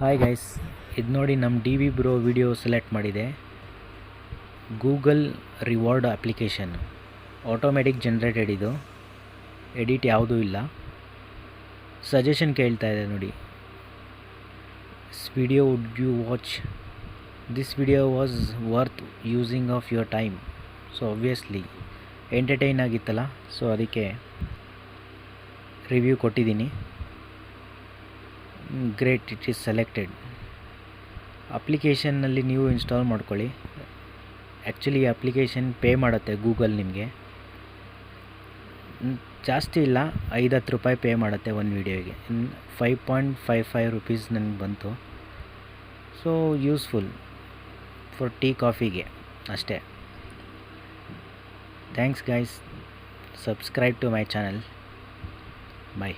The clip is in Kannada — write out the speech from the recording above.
ಹಾಯ್ ಗೈಸ್, ಇದು ನೋಡಿ ನಮ್ಮ D V bro video select ಮಾಡಿದೆ. Google reward application automatic generated. ಇದು ಎಡಿಟ್ ಯಾವುದೂ ಇಲ್ಲ. ಸಜೆಷನ್ ಕೇಳ್ತಾ ಇದೆ ನೋಡಿ. Video would you watch this video was worth using of your time. So obviously entertain ಆಗಿತ್ತಲ್ಲ, ಸೊ ಅದಕ್ಕೆ ರಿವ್ಯೂ ಕೊಟ್ಟಿದ್ದೀನಿ. Great, it is selected. ಅಪ್ಲಿಕೇಶನ್ನಲ್ಲಿ ನೀವು ಇನ್ಸ್ಟಾಲ್ ಮಾಡ್ಕೊಳ್ಳಿ. ಆ್ಯಕ್ಚುಲಿ ಈ ಅಪ್ಲಿಕೇಶನ್ ಪೇ ಮಾಡುತ್ತೆ ಗೂಗಲ್ ನಿಮಗೆ. ಜಾಸ್ತಿ ಇಲ್ಲ, 5-10 ರೂಪಾಯಿ ಪೇ ಮಾಡುತ್ತೆ ಒಂದು ವೀಡಿಯೋಗೆ. 5.55 ರುಪೀಸ್ ನನಗೆ ಬಂತು. ಸೊ ಯೂಸ್ಫುಲ್ ಫಾರ್ ಟೀ ಕಾಫಿಗೆ ಅಷ್ಟೇ. Thanks guys, subscribe to my channel. Bye.